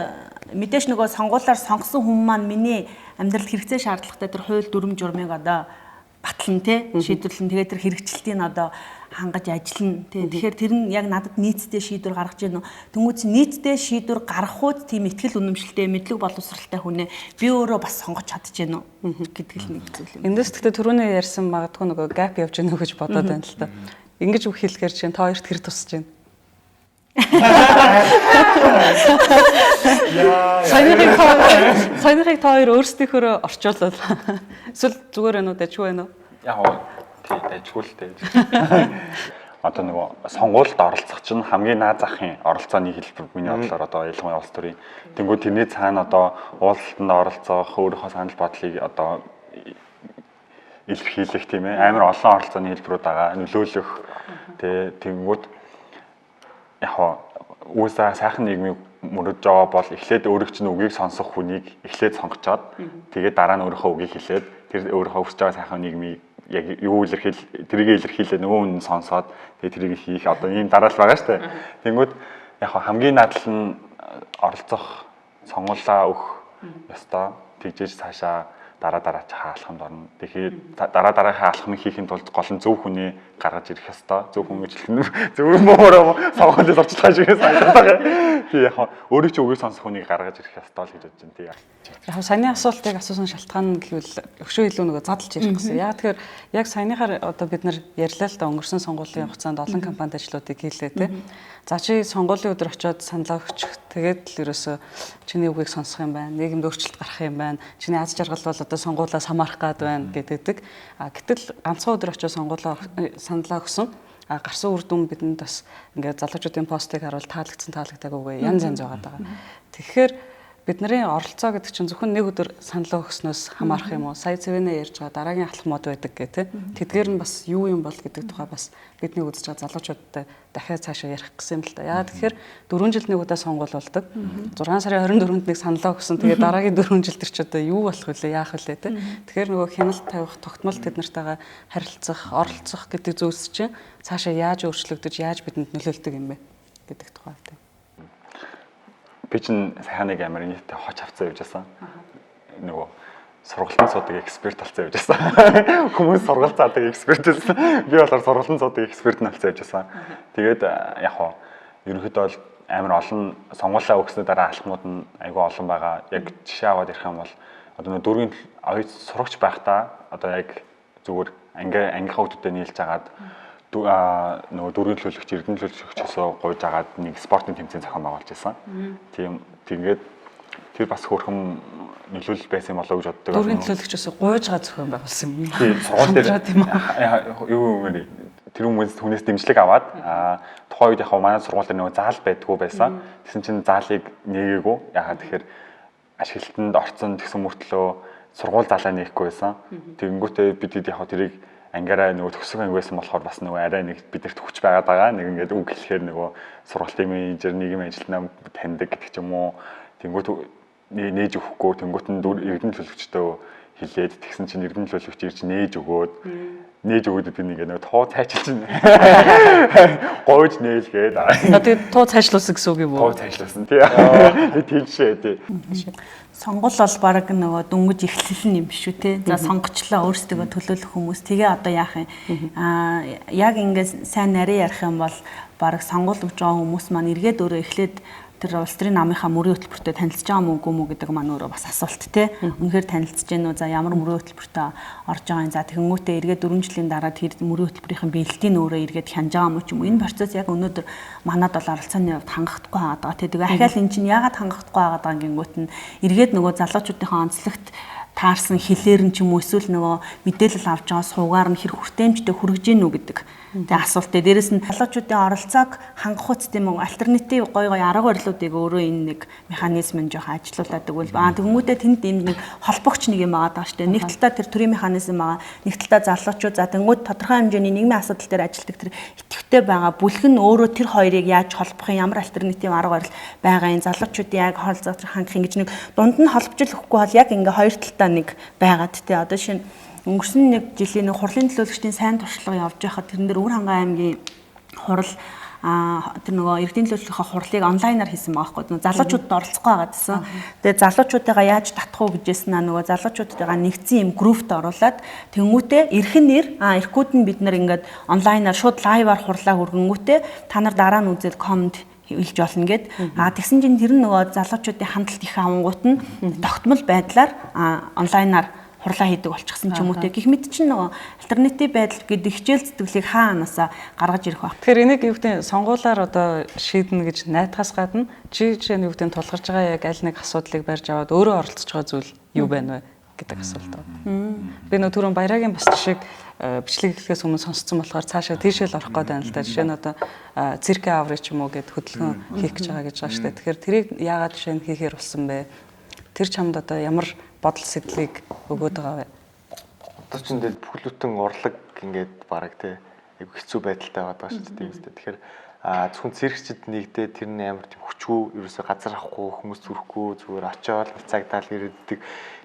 мэдээж нөгөө сонгуулиар сонгосон хүмүүс маань миний амьдралд хэрэгцээ шаардлагатай тэр хууль дүрм журмыг одоо батлан тий шийдвэрлэн тэгээд тэр хэрэгжилтийг одоо хангаж ажиллана тий. Тэгэхээр тэр нь яг надад нийцтэй шийдвэр гаргаж байна. Тэнгүүц нийцтэй шийдвэр гаргахуд тийм ихтгэл үнэмшилтэй мэдлэг боловсралтай хүнээ би өөрөө бас сонгож чадчихэв гэдэг л нэг зүйл юм. Эндээс гэхдээ түрүүний ярьсан магадгүй нөгөө gap явж гэнэ гэж бодоод байна л та. Ингэж үг хэлэхээр чинь та хоёрт хэр тусаж байна? Саяныхыг та хоёр өөрсдийнхөө орчуулаад эсвэл зүгээр байна уу дажгүй байна уу? Яг тий дажгүй л дээ. Одоо нөгөө сонгуульд оролцох чинь хамгийн наад захын оролцооны хэлбэр миний бодлоор одоо ялангуяа улс төрийн тэнгуү тэрний цаана одоо уулзалтанд оролцох өөрийнхөө санал бодлыг одоо илэрхийлэх тийм ээ амар олон оролцооны хэлбэрүүд байгаа нөлөөлөх тэнгуүд яг USA сайхан нийгмийг мөрөж байгаа бол эхлээд өөрөг чинь үгийг сонсох хүнийг эхлээд сонгочоод тэгээд дараа нь өөрийнхөө үгийг хэлээд тэр өөрийнхөө хүсэж байгаа сайхан нийгмийг яг юу тэрийг илэрхийлээ нөгөө хүн сонсоод тэгээд тэрийг хийх одоо ийм дараалал байгаа шүү дээ. Тэнгүүд яг хамгийн наадал нь оролцох сонгуулаа өгөх ёстой. Тэгжээж цаашаа дараач хаалханд орно. Тэгэхээр дараагийн хаалхмыг хийхин тулд гол нь зөв хүний гаргаж ирэх ёстой. Зөв хүн гэж хэлэх нь зөв мөөрөө сонгуулийг орчлаа шиг санагдаад байгаа. Тий яг өөрөө ч үгийг сонсох хүнийг гаргаж ирэх ёстой л гэж бодож байна. Тий. Яг саяны асуултыг асуусан шалтгаан гэвэл өшөө илүү нөгөө задлж ирэх гэсэн. Яг тэгэхээр яг саяныхаар одоо бид нар ярьлаа л да өнгөрсөн сонгуулийн хугацаанд олон компанид ажлуудыг хийлээ тий. За чи сонгуулийн өдөр очиод саналаа өгчих. Тэгээд л ерөөсө чиний үгийг сонсох юм байна. Нийгэмд өөрчлөлт гарах юм байна. Чиний аз жаргал бол одоо сонгуулиас хамаарах гад байна гэдэг. Гэтэл ганцхан өдөр очиод саналаа өгсөн. Гарсан үр дүн бидэнд бас ингээд залуучуудын постыг харуул таалагдаагүйгээ янз байгаад байгаа. Тэгэхээр бидний оролцоо гэдэг чинь зөвхөн нэг өдөр саналаа өгснөөс хамаарах юм уу? Сая цэвэнэ ярьж байгаа дараагийн алхмууд байдаг гэх тийм. Тэдгээр нь бас юу юм бол гэдэг тухай бас бидний үзэж байгаа залуучуудтай дахиад цаашаа ярих гэсэн юм л да. Яа тэгэхээр 4 жилд нэг удаа сонгуул болдог. 6 сарын 24-нд нэг саналаа өгсөн. Тэгээд дараагийн 4 жилд ч одоо юу болох вүлээ, яах вүлээ тийм. Тэгэхээр нөгөө хяналт тавих, тогтмол тэд нартайгаа харилцах, оролцох гэдэг зүйлс чинь цаашаа яаж өөрчлөгдөж, яаж бидэнд нөлөөлдөг юм бэ гэдэг тухай тийм. Би чинь сайханыг амар нийтээ хоч авцаа явж байсан. Нөгөө сургалтын суудаг эксперт болсон явж байсан. Хүмүүс сургалт заадаг эксперт байсан. Би болохоор сургалтын суудаг эксперт нь болсон явж байсан. Тэгээд яг хоо ерөнхийдөө бол амар олон сонгуулаа өгснөө дараа алхмууд нь айгүй олон байгаа. Яг жишээ аваад ярих юм бол одоо нөгөө дөрвийн оюут сурагч байхдаа одоо яг зүгээр ангийнхаа хүмүүстэй нийлж агаад нөгөө дөрвийн төлөвлөгч, эрдэнэ төлөвлөгчөөсөө гуйж агаад нэг спортын тэмцээн зохион байгуулж байсан. Тийм тэгээд тэр бас хөөрхөн нөлөөлөл байсан юм болоо гэж боддог. Дөрвийн төлөвлөгчөөсөө гуйж гаа зохион байгуулсан юм. Тийм сургууль дээр юу юм тэр хүнээс дэмжлэг аваад тухайн үед яг манай сургууль дээр нөгөө заал байдгүй байсан. Тэгсэн чинь заалыг нээгээгүй. Ягаад тэгэхээр ашиглалтанд орцсон гэсэн мөртлөө сургууль залаа нээхгүй байсан. Тэгэнгүүтээ бид яг тэрийг ангаараа нөгөө төгсөг анги байсан болохоор бас нөгөө арай нэг бидэрт хүч байгаад байгаа. Нэг ингээд үг хэлэхээр нөгөө сургалтын менежер, нийгмийн ажилтнаа таньдаг гэдэг ч юм уу. Тэнгүүт нээж өгөхгүй, тэнгүүт нь эрдэнэ төлөвчтэй хэлээд тэгсэн чинь эрдэнэ төлөвч ирж нээж өгөөд би нэг нөгөө тоо цайчилж гойж нээлгээд. Тэгээд тоо цайшлуулсан гэсэн үг юм уу? Тоо цайшлуулсан тий. Тийшээ тий. Сонгол бол баг нөгөө дөнгөж эхлэл юм биш үү те. За сонгочлоо өөрсдөө төлөөлөх хүмүүс. Тэгээ одоо яах юм? Яг ингээд сайн нарийн ярих юм бол баг сонгол өгж байгаа хүмүүс маань эргээд өөрөө эхлээд тэр улс төрийн намынхаа мөрийн хөтөлбөртөө танилцж байгаа мүү үгүй мүү гэдэг маань өөрөө бас асуулт те. Үнэхээр танилцж гэнэ үү? За ямар мөрийн хөтөлбөртөө орж байгаа юм. За тэгэнгүүтээ эргээд 4 жилийн дараа тэр мөрийн хөтөлбөрийн бэлтгийг өөрөө эргээд хянаж байгаа мүү ч юм уу. Энэ процесс яг өнөөдөр манад бол оролцооны хувьд хангахгүй байгаа те. Тэгээ ахаал эн чинь яагаад хангахгүй байгаа гингүүт нь эргээд нөгөө залуучуудынхаа онцлогт таарсан хэлээр нь ч юм уу эсвэл нөгөө мэдээлэл авч байгаа суугаар нь хэр хүртээмжтэй хүргэж гинүү гэдэг тэг асуулт. Дээрээс нь залуучуудын оролцоог хангах үст тийм альтернатив гой арга барилуудыг өөрөө энэ нэг механизм нь жоох ажилуулдаг бол тэгмүүдээ тэнд энэ нэг холбогч нэг юм байгаа даа штэ. Нэг талдаа тэр төрийн механизм байгаа. Нэг талдаа залуучууд за тэнгууд тодорхой хэмжээний нийгмийн асуудал дээр ажилладаг тэр идэвхтэй байгаа бүлэг нь өөрөө тэр хоёрыг яаж холбох юм, ямар альтернатив арга барил байгаа энэ залуучуудын яг хоолцоо хангах ингэж нэг дунд нь холбож өгөхгүй бол яг ингээ хоёр талдаа нэг байгаад те. Одоо шинэ өнгөрсөн нэг жилийн нэг хурлын төлөөлөгчдийн сайн туршлага явж байхад тэрэн дээр Өвөр хангай аймгийн хурал тэр нөгөө эрдэнэ төлөвлөгөөний хурлыг онлайнаар хийсэн байгаа байхгүй. Залуучуудад оролцохгүй байгаа гэсэн. Тэгээ залуучуудаа яаж татах уу гэжсэн нөгөө залуучуудтайгаа нэгдсэн юм группт оруулаад тэнгүүтээ эрхэн нэр эрхүүд нь бид нар ингээд онлайнаар шууд лайваар хурлаа хүргэнгүүтээ та нар дараа нь үзэл комент хэлж болно гэд. Тэгсэн чинь тэр нөгөө залуучуудын хандлт их авангуут нь тогтмол байдлаар онлайнаар хурлаа хийдэг болчихсон ч юм уу те. Гэх мэт чинь нөгөө альтернатив байдал гэдэг хичээл зүтгэлийг хаанаасаа гаргаж ирэх баг. Тэгэхээр энийг юу гэдэг сонгуулаар одоо шийднэ гэж найдахаас гадна жишээ нь юу гэдэг тулгарч байгаа яг аль нэг асуудлыг барьж аваад өөрөө оролцож байгаа зүйл юу байна вэ гэдэг асуулт байна. Би нөгөө түрүүн Баярагийн бас жишээг бичлэг эхлэхээс өмнө сонсцсон болохоор цаашаа тийшэл орох гээд байна л да. Жишээ нь одоо цирк авры ч юм уу гэд хөдөлгөөн хийх гэж байгаа шүү дээ. Тэгэхээр тэрийг яагаад жишээ нь хийхээр болсон бэ? Тэр чамд одоо ямар бодол сэтлийг өгөөд байгаа вэ? Одоо ч ингээд бүхлөтэн урлаг ингээд бараг те айгу хэцүү байдалтай байгаа шүү дээ. Тэгэхээр Зөвхөн циркчид нэгдээ тэрний амар тийм хүчгүй ерөөсө газар авахгүй хүмүүс зүрхгүй зүгээр очиод цагдаал ирээддэг.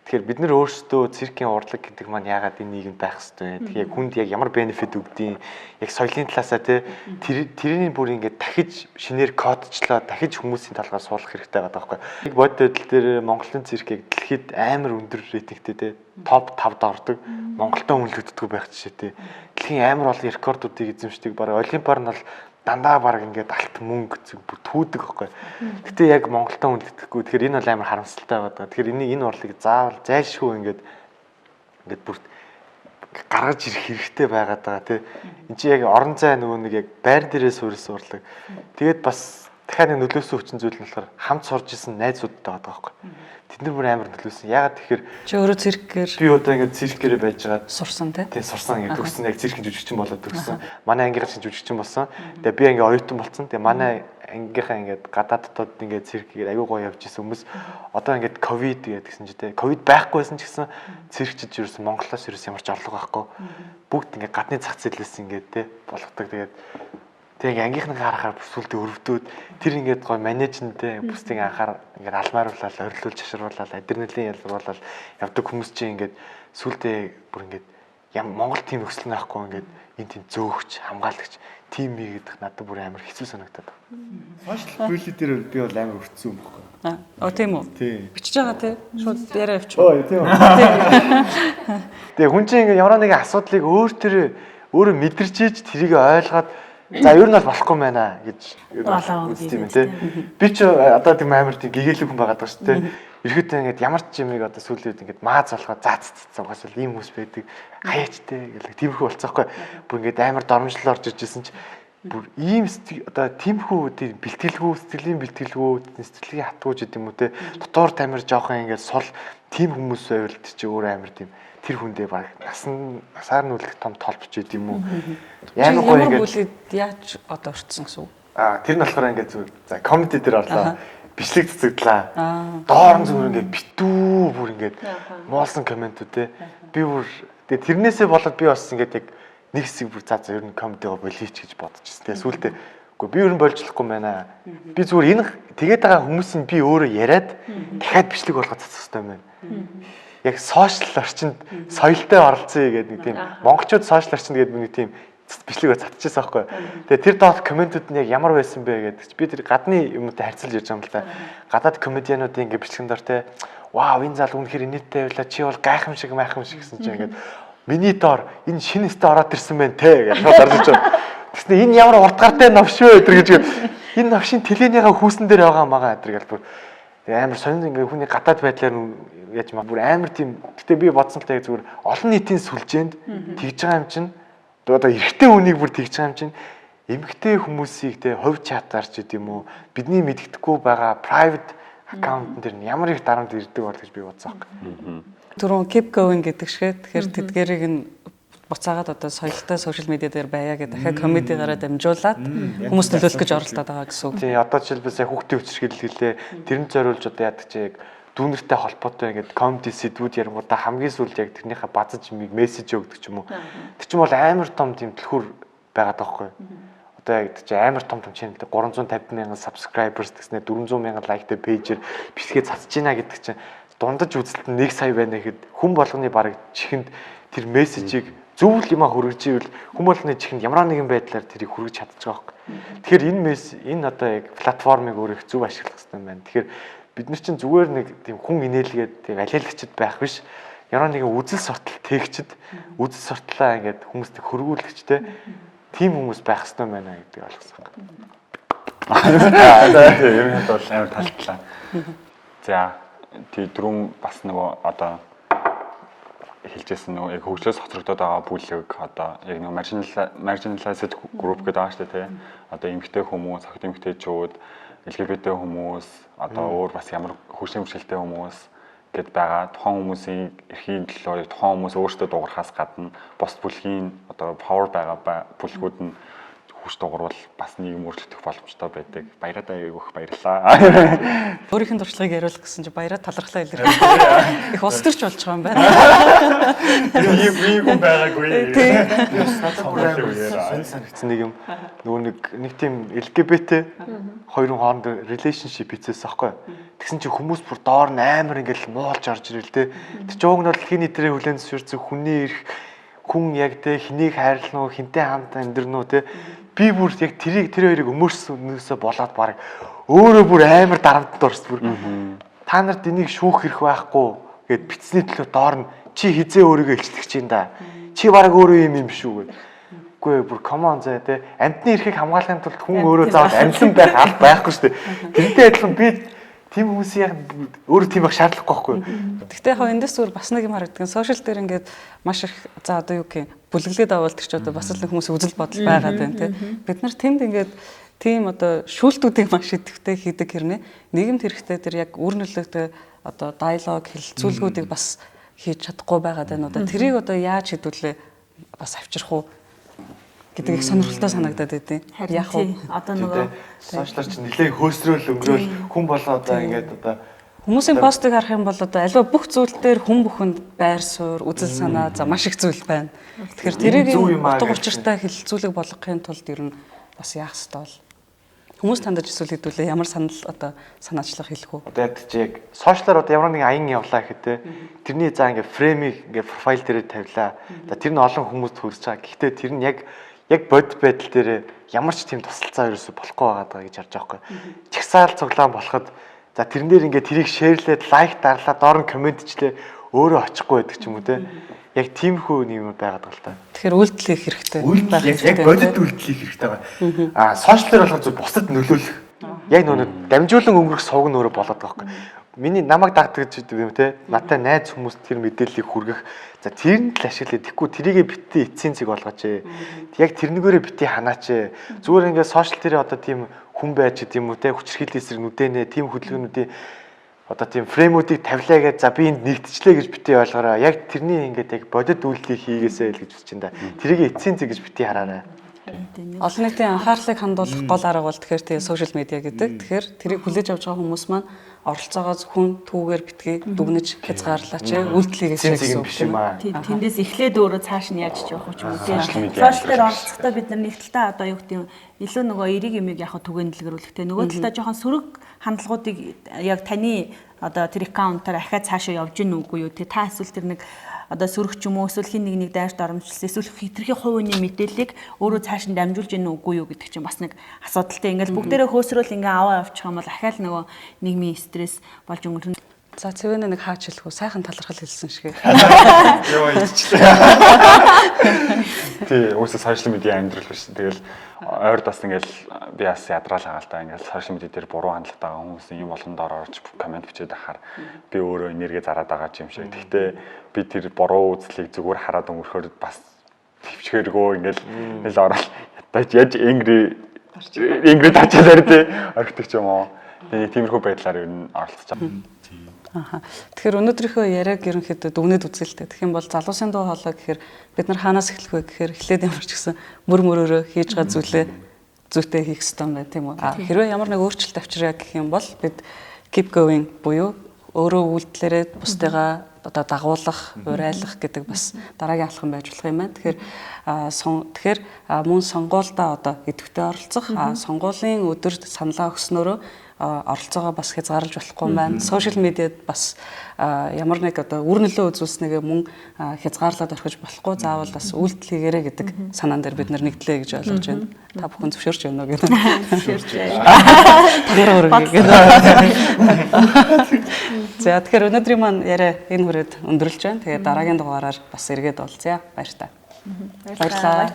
Тэгэхээр бид нар өөрсдөө циркийн урлаг гэдэг маань яагаад энэ нийгэмд байх хэвээр. Тэгэхээр хүнд яг ямар бенефит өгдгийг яг соёлын талаасаа тэрний бүр ингээд дахиж шинээр кодчлоо дахиж хүмүүсийн талгаар суулгах хэрэгтэй байгаа байхгүй. Бодит байдал дээр Монголын цирк яг дэлхийд амар өндөр рейтингтэй те топ 5-д ордог. Монголтой үнэлэгддэг байх жишээ те. Дэлхийн амар олон рекордуудыг эзэмшдэг. Бараг олимпиар нь бол дандаа баг ингээд алт мөнгө бүр түүдэг байхгүй. Гэтэ яг Монголтой үнэлдэхгүй. Тэгэхээр энэ бол амар харамсалтай байдаг. Тэгэхээр энэ урлыг заавал зайлшгүй ингээд бүр гаргаж ирэх хэрэгтэй байгаад байгаа тий. Энд чи яг орон зай нөгөө нэг яг байр дээрээ суурилсан урлаг. Тэгээд бас дахиад нэг нөлөөсөн хүчин зүйл нь болохоор хамт сурж исэн найзуудтай байгаа байхгүй. Тэд нар бүр амар нөлөөсөн. Ягаад тэгэхээр чи өөрөө циркээр би одоо ингээд циркээр байж байгаа сурсан тий. Тийм сурсан ингээд төгссөн яг циркийн жүжигчин болоод төгссөн. Манай ангийнхан чинь жүжигчин болсон. Тэгээ би ингээд оюутан болсон. Тэгээ манай ангийнхаа ингээд гадаадтууд ингээд циркээр аягүй гоё явж исэн хүмүүс одоо ингээд ковид гэдгсэн чи тий. Ковид байхгүйсэн ч гэсэн циркчид ерөөсөн Монголоос ерөөс ямар ч орлого байхгүй. Бүгд ингээд гадны зах зээлээс ингээд тий болгодог. Тэгээд тэг ангийнхнаа харахаар бүсүүлдэ өрөвдөөд тэр ингээд гой менежменттэй бүсдийн анхаар ингээд алмааруулаад орилуулж шашруулаад адреналин ялруулаад явдаг хүмүүс чинь ингээд сүулдэ бүр ингээд Монгол тим өсөл наахгүй ингээд энэ тийм зөөгч хамгаалагч тим гэдэг надад бүр амар хэцүү санагдаад байна. Сошиал бүлий дээр би бол амар өртсөн юм байна. Тийм үү? Бичиж байгаа тий. Шууд яриа явчих. Тийм үү. Тэгээ хүн чинь ингээд ямар нэгэн асуудлыг өөрөө мэдэрч ийж тэрийг ойлгоод за ер нь бол болохгүй байна гэж тийм үү те. Би ч одоо тийм амар тийм гэгээлэг хүн байгаад байгаа шүү те. Ирэхэд ингээд ямар ч юмыг одоо сүлээд ингээд мааз болгоод заац ийм хүмүүс байдаг. Хаяачтэй гэх тиймэрхүү болцоохгүй. Бүр ингээд амар дормжлол орж иржсэн чи бүр ийм одоо тиймэрхүү тийм бэлтгэлгүй сэтгэлийн бэлтгэлгүй сэтгэлийн хатгууч гэдэг юм уу те. Дотор тамир жоохон ингээд сул тийм хүмүүс байвал чи өөр амар тийм тэр хүндээ баг насаар нь үлдэх том толбч байд юм уу? Яг гоё ингээд бүлэд яаж одоо орцсон гэсэн үг? Тэр нь болохоор ингээд за комеди дээр орлоо. Бичлэг цэцэгдлээ. Доор нь зүгээр ингээд битүү бүр ингээд муулсан комментүүд те. Би бүр тэрнээсээ болоод би бас ингээд яг нэг хэсэг бүр за ер нь комедиго болийч гэж бодож байсан те. Сүүлдээ үгүй би ер нь болж болохгүй байна. Би зүгээр энэ тэгээд байгаа хүмүүсийн би өөрөө яриад дахиад бичлэг болгоод цацах хэрэгтэй байна. Яг сошиал орчинд соёлтой оролцъё гэдэг нэг тийм монголчууд сошиал орчинд гэдэг нэг тийм бичлэгээр татчихсан байхгүй. Тэгээ тэр доот комментүүд нь яг ямар байсан бэ гэдэг чи би тэр гадны юмтай харьцуулж ярьж байгаа юм л да. Гадаад комедиануудын ингээ бичлэгэн дор те вау энэ зал үнэхээр инээдтэй байлаа чи бол гайхамшиг гэсэн чинь ингээд миний доор энэ шинэ өстө ороод ирсэн байна те гэж шууд орж иж. Тэгснэ энэ ямар уртгартай новш вэ гэдэг гэж энэ новшийн телевизийнхаа хүүсэн дээр байгаа магаа гэдэг л бүр амар сонин ингээ хүний гадаад байдлаар яаж бүр амар тийм гэтээ би бодсон л та зүгээр олон нийтийн сүлжээнд тэгж байгаа юм чинь одоо эрэгтэй хүнийг бүр тэгж байгаа юм чинь эмэгтэй хүмүүсийг те хувь чатаар ч гэдэм үү бидний мэддэхгүй байгаа private аккаунт дээр ямар их дарамт ирдэг бол гэж би бодсон юм. Түрүүн keep going гэдэг шиг тэгэхээр тэдгэрийг нь буцаагаад одоо соёлтой сошиал медиа дээр байя гэдэг дахиад комедигараа дамжуулаад хүмүүс нөлөөлөх гэж оролдоод байгаа гэсэн үг. Тий одоо жишээлбэл сая хүүхдийн өвчрхийлэл гэлээ тэрэн зориулж одоо яадаг чи яг дүүнертэй холбоотой ингээд комеди сэдвүүд ярингуудаа хамгийн сүүлд яг тэрнийхээ базаж юмыг мессеж өгдөг ч юм уу. Тэр чинь бол амар том тийм түлхүүр байгаад байгаа хгүй. Одоо яг чи амар том чэнэлтэй 350,000 subscribers гэснээр 400,000 лайктай пэйжээр бисгээ цацж гинэ гэдэг чинь дундаж үзэлт нь 1 сая байна гэхэд хүн болгоны бараг чихэнд тэр мессежийг зөв юм хүргэж ивэл хүн болгоны чихэнд ямар нэгэн байдлаар тэрийг хүргэж чадчих байгаа хгүй. Тэгэхээр энэ одоо яг платформыг өөрөө зөв ашиглах хэрэгтэй байна. Тэгэхээр бид нар чинь зүгээр нэг тийм хүн инээлгээд тийм алиалагчд байх биш. Ямар нэгэн үзэл суртал тээгчд үзэл суртлаа ингээд хүмүүст хөргүүлэгчтэй тийм хүмүүс байх хэрэгтэй байна гэдгийг ойлгосон байна. Ер нь бол амар талтлаа. За тий дөрөв бас нөгөө одоо хэлжсэн нөгөө яг хөгжлөөс хоцрогдоод байгаа бүлэг одоо яг нөгөө marginalized group гэдэг байгаа шүү дээ тий. Одоо эмэгтэй хүмүүс, охид эмэгтэйчүүд, LGBT хүмүүс, одоо өөр бас ямар хөгжлийн бэрхшээлтэй хүмүүс гэд байгаа. Тухайн хүмүүсийн эрхийн төлөө тухайн хүмүүс өөрсдөө дуурахаас гадна бос бүлгийн одоо power байгаа бүлгүүд нь хүч дуурвал бас нийгэм өөрчлөгдөх боломжтой байдаг. Баяраа өгөх баярлалаа. Өөрийнх нь туршлагыг яриулах гэсэн чинь баяраа талархлаа илэрхийлээ. Их улс төрч болж байгаа юм байна. Би хүн байгаагүй. Санагдсан нэг юм нөгөө нэг тийм LGBT хоёрын хооронд relationship хийцээс аахгүй. Тэгсэн чинь хүмүүс бүр доор нь амар ингээл муулж орж ирэл тэ. Тэр жоог нь бол хин нэтрээ хүлэн зөвшөөрсөн хүний ирэх хүн яг тэ хэнийг хайрлах нь хинтэй хамт амьдрнуу тэ. Би бүр яг тэр хоёрыг өмөрснөөсөө болоод баг өөрөө бүр амар дарамтд орсон бүр. Та нарт энийг шүүх хэрэг байхгүй гэд бицний төлөө доор нь чи хизээ өөрийгөө илчлэх чинь да. Чи бараг өөрөө юм биш үү гэд. Үгүй бүр common зэ тэ. Амьтны эрхийг хамгаалахын тулд хүн өөрөө заавал амьсан байх аль байхгүй шүү дээ. Тэрнтэй адилхан би тийм хүмүүсийн яг өөрөө тийм байх шаардлагагүй байхгүй. Гэхдээ яг эндээс зүгээр бас нэг юм харагддаг. Сошиал дээр ингээд маш их за одоо юу гэх юм бүлэглээд авалт ч одоо бас л хүмүүсийн үзэл бодол байгаад байна тий. Бид нар тэнд ингээд тийм одоо шүүлтүүдийг маш идэвхтэй хийдэг хэрнээ нийгэмд хэрэгтэй тэр яг үр нөлөөтэй одоо диалог хэлэлцүүлгүүдийг бас хийж чадахгүй байгаад байна. Одоо тэрийг одоо яаж хэдүүлээ бас авчрах уу гэдэг их сонирхолтой санагдаад байдیں۔ Яг уу одоо нөгөө сошиалч нэлээд хөөсрөөл өнгөрөөл хүн болоо одоо ингээд одоо хүмүүсийн постыг харах юм бол одоо аливаа бүх зүйл дээр хүн бүхэнд байр суурь, үзэл санаа за маш их зүйл байна. Тэгэхээр тэрийг утга учиртай хэлэлцүүлэг болгохын тулд ер нь бас яах ёстой бол хүмүүс тандаж эсвэл хэдүүлээ ямар санал одоо санаачлах хэлэх үү? Одоо яг чи яг сошиалаар одоо ямар нэг аян явлаа гэхтээ тэрний за ингээд фреймийг ингээд профайл дээр тавилаа. Тэр нь олон хүмүүст хүрч байгаа. Гэхдээ тэр нь яг бод байдал дээр ямар ч тийм тусалцаа ерөөсө болохгүй байгаа гэж харж байгаа байхгүй. Чагсаал цуглаан болоход за тэрэн дээр ингээд тэрийг шеэрлээд лайк дарлаа доор нь комментчлээ өөрөө очихгүй байдаг ч юм уу те. Яг тиймэрхүү юм байгаад байгаа л та. Тэгэхээр үйлдэл хийх хэрэгтэй. Яг бодит үйлдэл хийх хэрэгтэй байгаа. Сошиалэр болгож бусдад нөлөөлөх. Яг нөгөө дамжуулан өнгөрөх сувг нь өөрөө болоод байгаа байхгүй. Миний намайг дагдаг гэж юм те. Надтай найз хүмүүс тэр мэдээллийг хүргэх. За тэр нь л ашиглая. Тэгэхгүй тэрийгэ битээ эцсийн цэг болгооч. Яг тэрнэгээрээ битээ ханаач. Зүгээр ингээд сошиал дээр одоо тийм хүн байж гэдэг юм уу те. Хүчирхийлэл эсрэг нүдэнэ тийм хөдөлгөөнүүдийн одоо тийм фреймүүдийг тавилаа гэж за би энд нэгтчлээ гэж битээ ойлгоорой. Яг тэрний ингээд яг бодит үйлдэлийг хийгээсэй л гэж үзэж байна да. Тэрийг эцсийн цэг гэж битээ хараарай. Олон нийтийн анхаарлыг хандуулах гол арга бол тэгэхээр тийм сошиал медиа гэдэг. Тэгэхээр тэрийг хүлээж авч байгаа хүмүүс маань оролцоогоо зөвхөн түүгээр битгий дүгнэж хязгаарлаач үйлдэлийг гэсэн биш юм аа. Тэндээс эхлээд өөрөө цааш нь яаж ч явах юм уу тийм. Сошиал дээр оролцохдоо бид нар нэгдэлтэй одоо юу гэдэг юм илүү нөгөө эерэг юмыг яг түгээн дэлгэрүүлэхтэй нөгөө талдаа жоохон сөрөг хандлагуудыг яг таны одоо тэр аккаунтаар ахаад цаашаа явж гин үгүй юу та эсвэл тэр нэг одоо сөрөг ч юм уу эсвэл хин нэг дайрт оромжлсан эсвэл хитрхи хувийн мэдээллийг өөрөө цааш нь дамжуулж гин үгүй юу гэдэг чинь бас нэг асуудалтай. Ингээл бүгдээрээ хөөсрөөл ингээ аваа явчих юм бол ахаал нөгөө нийгмийн стресс болж өнгөрнө. За цэвэнэ нэг хаач хэлэх үү? Сайхан талархал хэлсэн шиг. Йоо ичтэй. Тий, өөрөөсөө сошиал медиа амьдрал биш. Тэгэл ойр бас ингээл би бас ядраал байгаа л та ингээл сошиал медиа дээр буруу хандлагатай байгаа хүмүүсийн юм болгондоор орж комент бичээд ахаар би өөрөө энерги зараад байгаа юм шиг. Гэхдээ би тэр буруу үзлийг зүгээр хараад өнгөрөхөөр бас төвчгээргөө ингээл нэл ороод яаж ингри тачаад тий орхидог ч юм уу. Тиймэрхүү байдлаар ер нь оролцож байгаа. Тэгэхээр өнөөдрийнхөө яриаг ерөнхийдөө дүгнээд үзэлтэй. Тэгэх юм бол залуусын дуу хоолой гэхээр бид нар хаанаас эхлэх вэ гэхээр эхлээд ямар ч гэсэн мөр мөрөөрөө хийж байгаа зүйлээ зүйтэй хийх хэрэгтэй юм байна тийм үү. Хэрвээ ямар нэг өөрчлөлт авчираа гэх юм бол бид keep going буюу өөрөө үйлдэлээрээ бусдыгаа одоо дагуулах, урайлах гэдэг бас дараагийн алхам байж болох юм байна. Тэгэхээр мөн сонгуульдаа одоо идэвхтэй оролцох, сонгуулийн өдөрт саналаа өгснөөрөө оролцоогоо бас хязгаарлаж болохгүй юм байна. Сошиал медиад бас ямар нэг одоо үр нөлөө үзүүлснэгээ мөн хязгаарлаад орхиж болохгүй. Заавал бас үйлдэл хийгээрэй гэдэг санаан дээр бид нар нэгдлээ гэж ойлгож байна. Та бүхэн зөвшөөрч байна уу гэдэг. Зөвшөөрч байна. Таграа үргэлж. За тэгэхээр өнөөдрийн маань яриа энэ хүрээд өндөрлж байна. Тэгээд дараагийн дугаараар бас эргээд уулзъя. Баяр та. Баярлалаа.